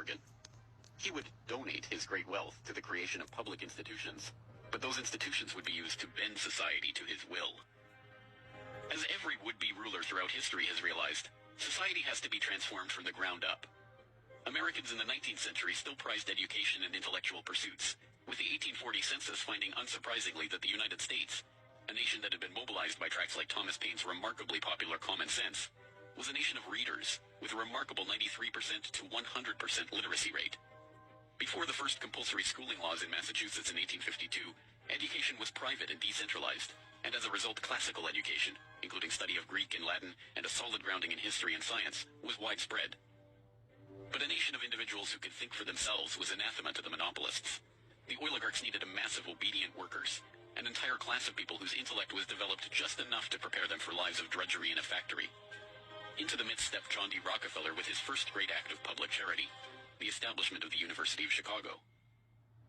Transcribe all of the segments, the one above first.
bargain. He would donate his great wealth to the creation of public institutions, but those institutions would be used to bend society to his will. As every would-be ruler throughout history has realized, society has to be transformed from the ground up. Americans in the 19th century still prized education and intellectual pursuits, with the 1840 census finding unsurprisingly that the United States, a nation that had been mobilized by tracts like Thomas Paine's remarkably popular Common Sense, was a nation of readers with a remarkable 93% to 100% literacy rate. Before the first compulsory schooling laws in Massachusetts in 1852, education was private and decentralized, and as a result classical education, including study of Greek and Latin and a solid grounding in history and science, was widespread. But a nation of individuals who could think for themselves was anathema to the monopolists. The oligarchs needed a mass of obedient workers, an entire class of people whose intellect was developed just enough to prepare them for lives of drudgery in a factory. Into the midst stepped John D. Rockefeller with his first great act of public charity, the establishment of the University of Chicago.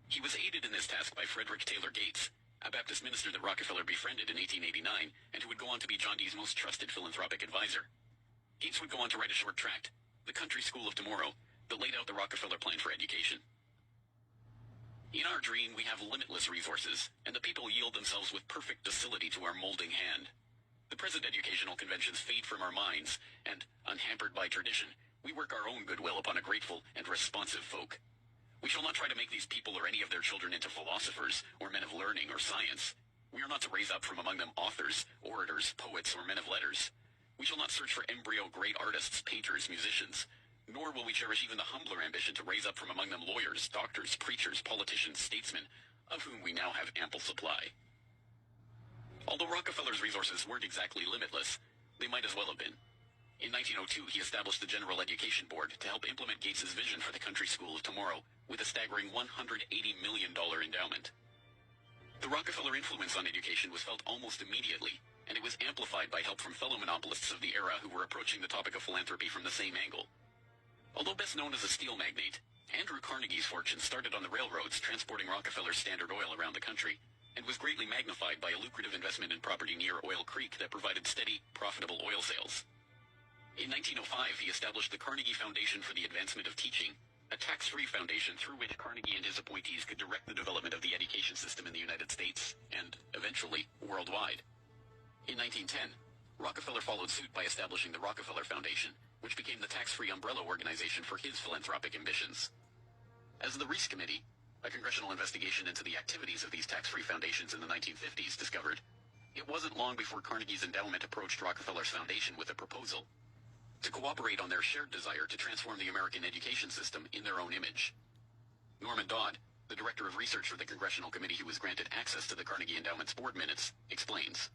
He was aided in this task by Frederick Taylor Gates, a Baptist minister that Rockefeller befriended in 1889 and who would go on to be John D.'s most trusted philanthropic advisor. Gates would go on to write a short tract, The Country School of Tomorrow, that laid out the Rockefeller plan for education. In our dream, we have limitless resources, and the people yield themselves with perfect docility to our molding hand. The present educational conventions fade from our minds, and, unhampered by tradition, we work our own goodwill upon a grateful and responsive folk. We shall not try to make these people or any of their children into philosophers, or men of learning or science. We are not to raise up from among them authors, orators, poets, or men of letters. We shall not search for embryo great artists, painters, musicians, nor will we cherish even the humbler ambition to raise up from among them lawyers, doctors, preachers, politicians, statesmen, of whom we now have ample supply. Although Rockefeller's resources weren't exactly limitless, they might as well have been. In 1902, he established the General Education Board to help implement Gates's vision for the Country School of Tomorrow, with a staggering $180 million endowment. The Rockefeller influence on education was felt almost immediately, and it was amplified by help from fellow monopolists of the era who were approaching the topic of philanthropy from the same angle. Although best known as a steel magnate, Andrew Carnegie's fortune started on the railroads transporting Rockefeller's Standard Oil around the country, and was greatly magnified by a lucrative investment in property near Oil Creek that provided steady, profitable oil sales. In 1905, he established the Carnegie Foundation for the Advancement of Teaching, a tax-free foundation through which Carnegie and his appointees could direct the development of the education system in the United States, and, eventually, worldwide. In 1910, Rockefeller followed suit by establishing the Rockefeller Foundation, which became the tax-free umbrella organization for his philanthropic ambitions. As the Reese Committee, a congressional investigation into the activities of these tax-free foundations in the 1950s, discovered, it wasn't long before Carnegie's endowment approached Rockefeller's foundation with a proposal to cooperate on their shared desire to transform the American education system in their own image. Norman Dodd, the director of research for the congressional committee who was granted access to the Carnegie Endowment's board minutes, explains.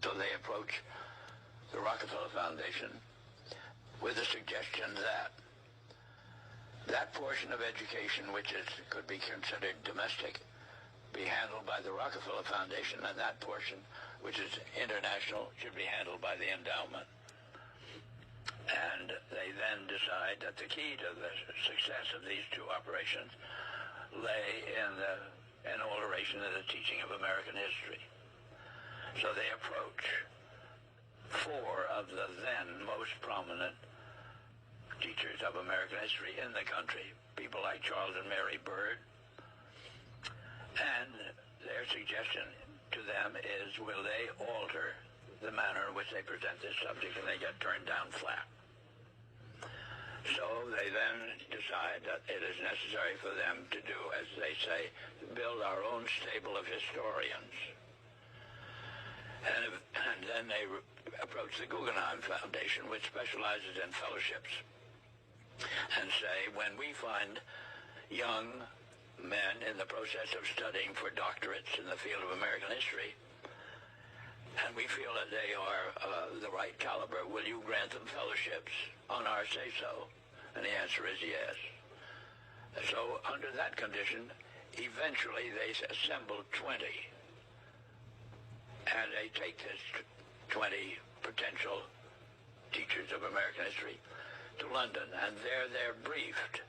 So they approach the Rockefeller Foundation with the suggestion that that portion of education which could be considered domestic be handled by the Rockefeller Foundation, and that portion which is international should be handled by the endowment. And they then decide that the key to the success of these two operations lay in an alteration of the teaching of American history. So they approach four of the then most prominent teachers of American history in the country, people like Charles and Mary Bird, and their suggestion to them is, will they alter the manner in which they present this subject, and they get turned down flat. So they then decide that it is necessary for them to do, as they say, build our own stable of historians. And then they approach the Guggenheim Foundation, which specializes in fellowships, and say, when we find young men in the process of studying for doctorates in the field of American history, and we feel that they are the right caliber, will you grant them fellowships on our say-so? And the answer is yes. So under that condition, eventually they assemble 20. And they take this 20 potential teachers of American history to London, and there they're briefed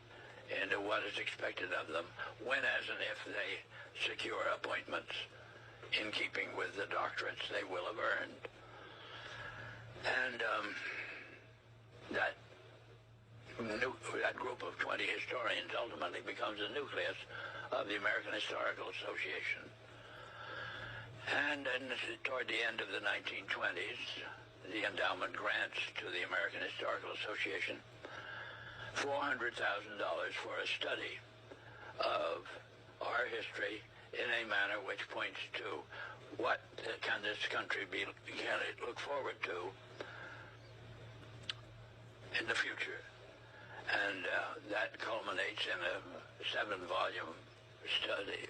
into what is expected of them when, as and if they secure appointments in keeping with the doctorates they will have earned. And that that group of 20 historians ultimately becomes the nucleus of the American Historical Association. And then toward the end of the 1920s, the endowment grants to the American Historical Association $400,000 for a study of our history in a manner which points to what can this country can it look forward to in the future. And that culminates in a 7-volume study,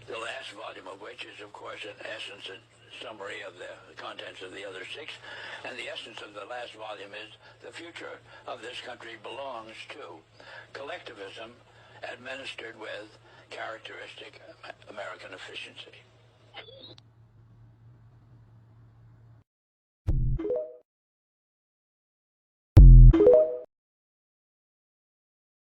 the last volume of which is, of course, an essence and summary of the contents of the other 6. And the essence of the last volume is the future of this country belongs to collectivism administered with characteristic American efficiency.